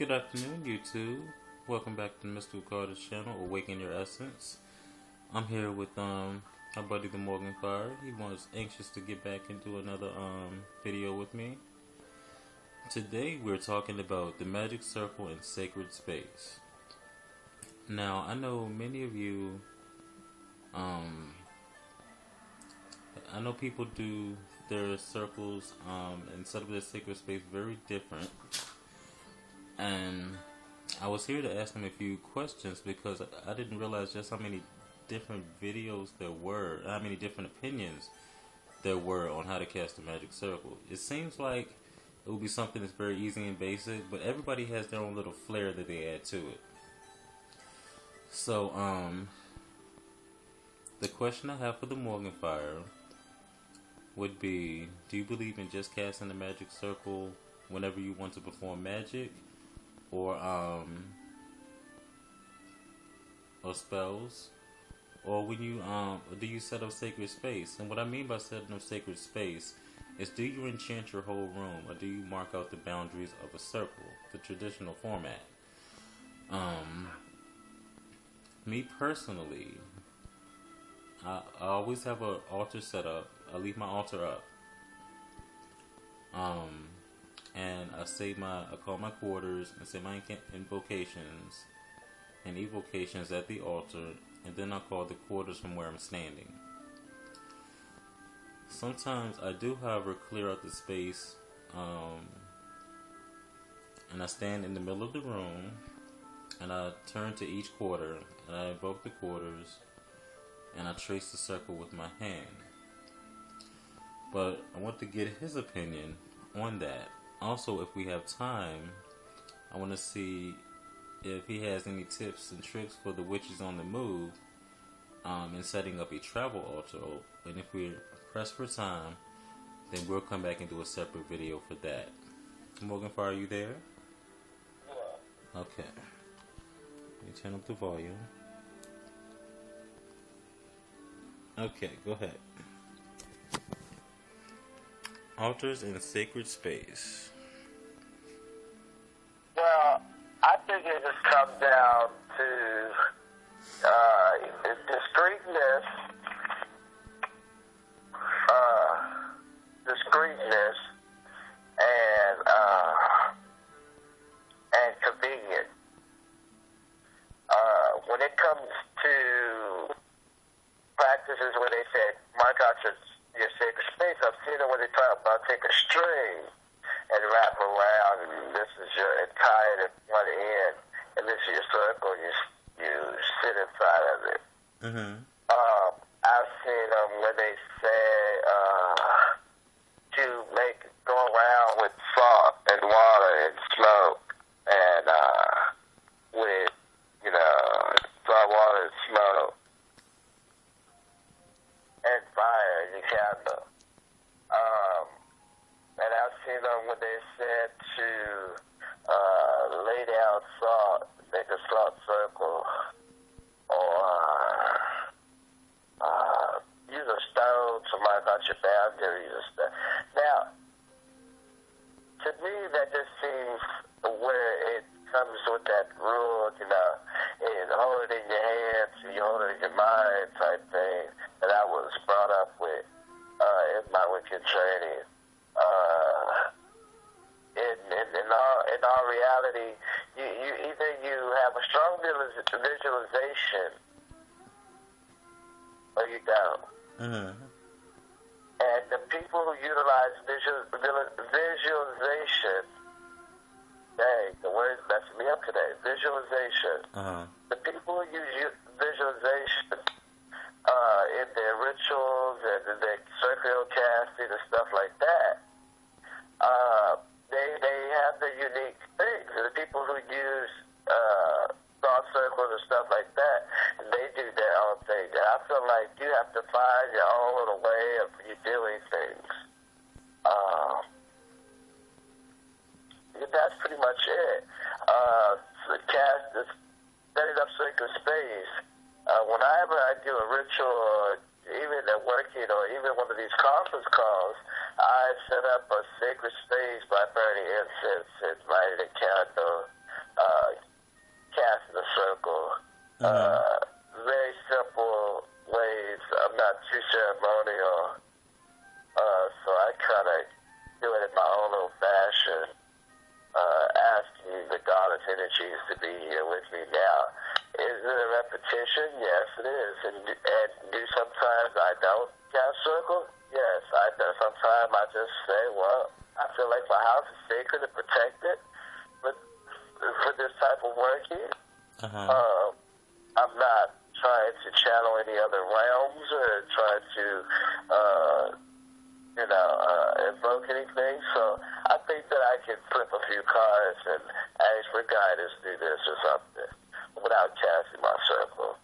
Good afternoon, YouTube. Welcome back to Mr. Carter's channel, Awaken Your Essence. I'm here with my buddy the Morgan Fire. He was anxious to get back and do another video with me. Today we're talking about the magic circle and sacred space. Now I know many of you I know people do their circles and set up their sacred space very different. And I was here to ask them a few questions because I didn't realize just how many different videos there were, how many different opinions there were on how to cast a magic circle. It seems like it would be something that's very easy and basic, but everybody has their own little flair that they add to it. So, the question I have for the Morgan Fire would be, do you believe in just casting the magic circle whenever you want to perform magic? Or spells, or when you do you set up sacred space? And what I mean by setting up sacred space is, do you enchant your whole room, or do you mark out the boundaries of a circle, the traditional format? Me personally, I always have an altar set up. I leave my altar up. And I call my quarters and say my invocations and evocations at the altar, and then I call the quarters from where I'm standing. Sometimes I do, however, clear out the space, and I stand in the middle of the room, and I turn to each quarter, and I invoke the quarters, and I trace the circle with my hand. But I want to get his opinion on that. Also, if we have time, I want to see if he has any tips and tricks for the witches on the move in setting up a travel altar. And if we're pressed for time, then we'll come back and do a separate video for that. Morgan Fire, are you there? Yeah. Okay. Let me turn up the volume. Okay, go ahead. Altars in sacred space. Well, I think it just comes down to discreetness, and convenience. When it comes to practices where they said, mark out your sacred space, I've seen it when they talk about take a string and wrap around, and this is your entire one end, and this is your circle, you sit inside of it. Mm-hmm. I've seen them when they say to go around with salt and water and smoke, and with, salt, water, and smoke, and fire in your candle. And I've seen them when they said to lay down salt, make a salt circle, or use a stone to mark out your boundaries. Now, to me, that just seems where it comes with that rule, and hold it in your hands, you hold it in your mind type thing that I was brought up with in my wicked training. In all reality, you either you have a strong visualization or you don't. Mm-hmm. And the people who utilize visualization, dang, the word's messing me up today. Visualization. Uh-huh. The people who use visualization in their rituals and in their circle casting and stuff like that, they have the unique things. And the people who use thought circles and stuff like that, they do their own thing. And I feel like you have to find your own little way of you doing things. That's pretty much it. Setting up sacred space. Whenever I do a ritual, or even at working, or even one of these conference calls, I set up a sacred space by burning incense and lighting a candle Mm-hmm. Very simple ways. I'm not too ceremonial. So I kind of do it in my own little fashion, asking the goddess energies to be here with me now. Is it a repetition? Yes, it is. And do sometimes I don't cast circle? Yes, I do. Sometimes I just say, well, I feel like my house is sacred and protected for this type of work here. I'm not trying to channel any other realms or trying to, invoke anything. So I think that I can flip a few cards and ask for guidance through this or something without casting my circle.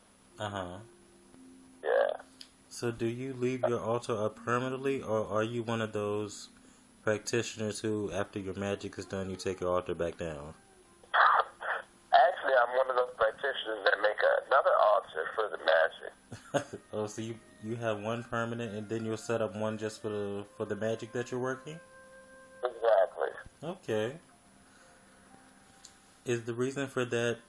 Yeah. So do you leave your altar up permanently, or are you one of those practitioners who, after your magic is done, you take your altar back down? Actually, I'm one of those practitioners that make another altar for the magic. Oh, so you have one permanent, and then you'll set up one just for the magic that you're working? Exactly. Okay. Is the reason for that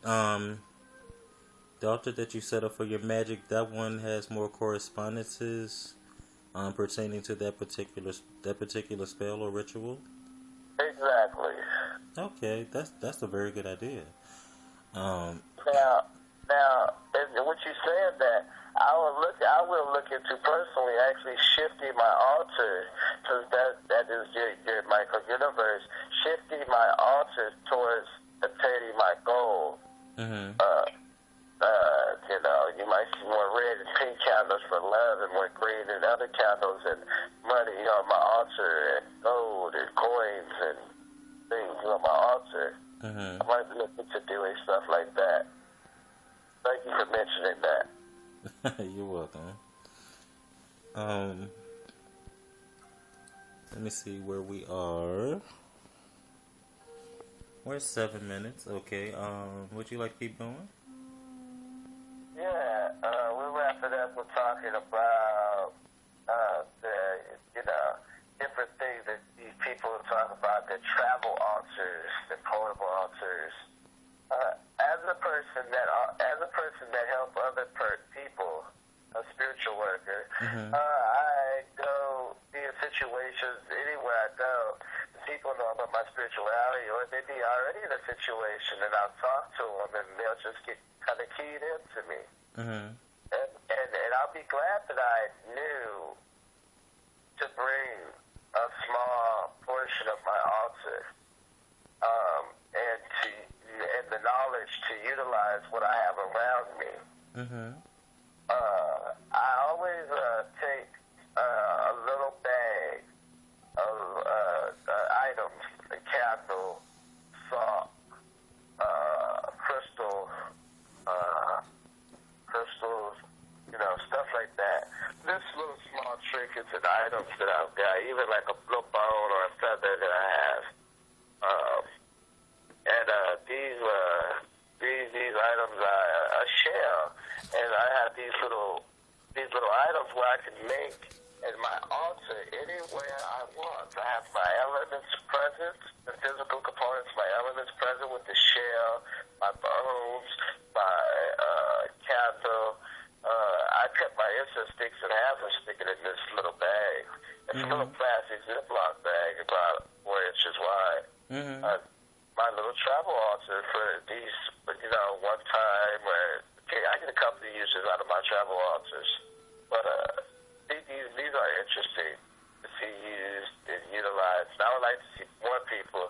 the altar that you set up for your magic, that one has more correspondences pertaining to that particular spell or ritual? Exactly. Okay, that's a very good idea. Now, what you saying that I will look into personally actually shifting my altar, because that is your micro universe, shifting my altar towards attaining my goal. You might see more red and pink candles for love and more green and other candles and money on my altar and gold and coins and things on my altar. I might be looking to doing stuff like that. Thank you for mentioning that. You're welcome. Let me see where we are. We're 7 minutes. Okay. Would you like to keep going? Yeah. We'll wrap it up. We're talking about different things that these people talk about. The travel altars, the portable altars. As a person that helps other people, a spiritual worker, I go be in situations anywhere I go. People know about my spirituality, or they be already in a situation, and I'll talk to them, and they'll just get kind of keyed into me. And I'll be glad that I knew to bring a small portion of my altar, and the knowledge to utilize what I have around me. I always take a little bag of items, a candle, salt, crystals, stuff like that. This little small trinkets and items that I've got, even like a little bone or a feather that I have. These items are a shell, and I have these little items where I can make in my altar anywhere I want. I have my elements present, the physical components, my elements present with the shell, my bones, my candle. I cut my incense sticks in half and stick it in this little bag. It's a little plastic Ziploc bag about 4 inches wide. My little travel altar for these, one time where I get a couple of uses out of my travel altars. But these are interesting to see used and utilized. And I would like to see more people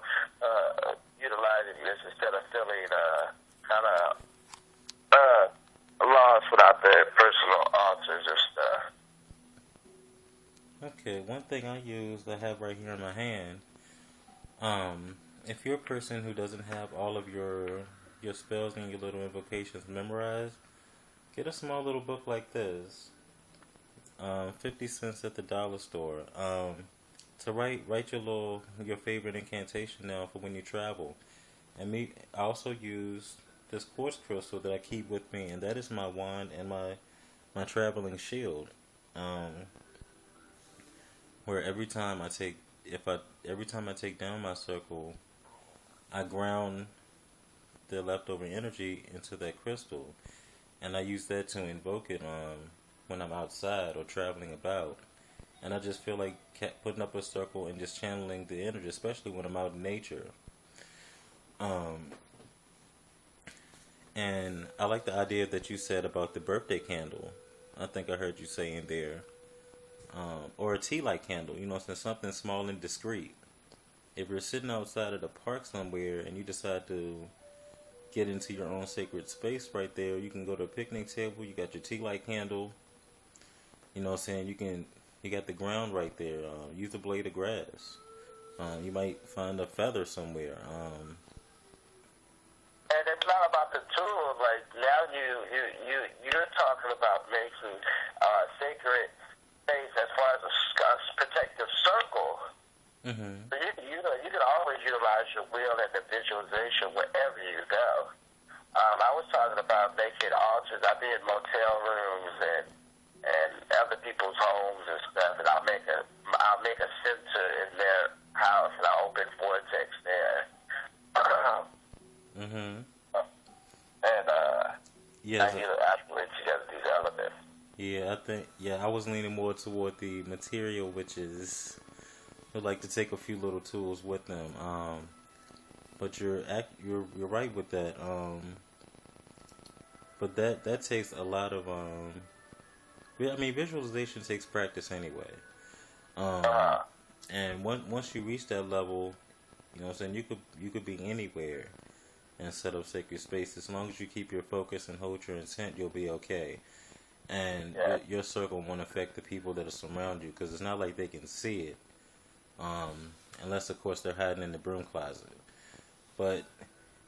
utilizing this instead of feeling kind of lost without their personal altars or stuff. Okay, one thing I have right here in my hand. If you're a person who doesn't have all of your spells and your little invocations memorized, get a small little book like this. 50 cents at the dollar store. To write your favorite incantation down for when you travel. And I also use this quartz crystal that I keep with me, and that is my wand and my traveling shield. Where every time I take down my circle, I ground the leftover energy into that crystal. and I use that to invoke it when I'm outside or traveling about. And I just feel like putting up a circle and just channeling the energy, especially when I'm out in nature. And I like the idea that you said about the birthday candle. I think I heard you saying there. Or a tea light candle, something small and discreet. If you're sitting outside at a park somewhere and you decide to get into your own sacred space right there, you can go to a picnic table, you got your tea light candle, you got the ground right there. Use a blade of grass. You might find a feather somewhere. And it's not about the tool. Like now, you're talking about making sacred space as far as a protective circle. Mm-hmm. So you can always utilize your will and the visualization wherever you go. I was talking about making altars. I've been in motel rooms and other people's homes and stuff, and I'll make a center in their house, and I'll open vortex there. Mm-hmm. And yes, I actually together these elements. Yeah, I was leaning more toward the material, which is I'd like to take a few little tools with them. But you're right with that. But that takes a lot of visualization takes practice anyway. And once you reach that level, you could be anywhere and set up sacred space. As long as you keep your focus and hold your intent, you'll be okay. And your circle won't affect the people that are surround you, because it's not like they can see it, unless of course they're hiding in the broom closet. But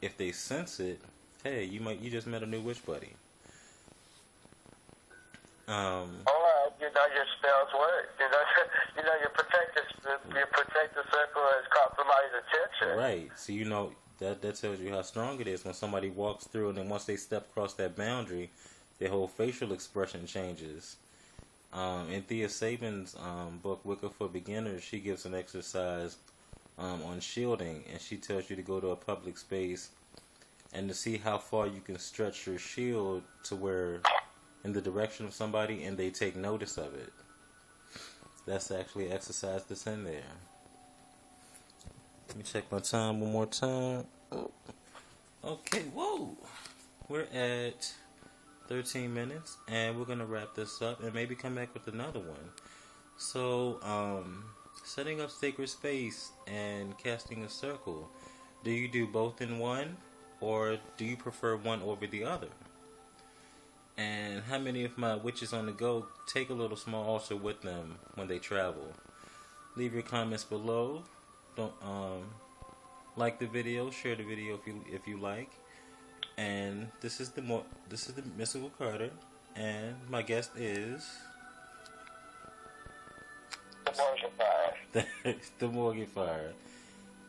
if they sense it, hey, you just met a new witch buddy. Your spells work. Your protective circle has caught somebody's attention. Right. So that tells you how strong it is when somebody walks through, and then once they step across that boundary, their whole facial expression changes. In Thea Sabin's book, Wicca for Beginners, she gives an exercise on shielding, and she tells you to go to a public space and to see how far you can stretch your shield to where in the direction of somebody, and they take notice of it. That's actually an exercise that's in there. Let me check my time one more time. Oh. Okay, whoa. We're at 13 minutes, and we're going to wrap this up and maybe come back with another one. So, setting up sacred space and casting a circle. Do you do both in one, or do you prefer one over the other? And how many of my witches on the go take a little small altar with them when they travel? Leave your comments below. Don't like the video, share the video if you like. And this is the Mystical Carter, and my guest is the Morgan Fire.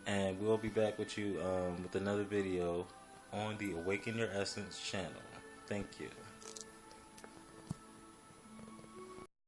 And we'll be back with you with another video on the Awaken Your Essence channel. Thank you.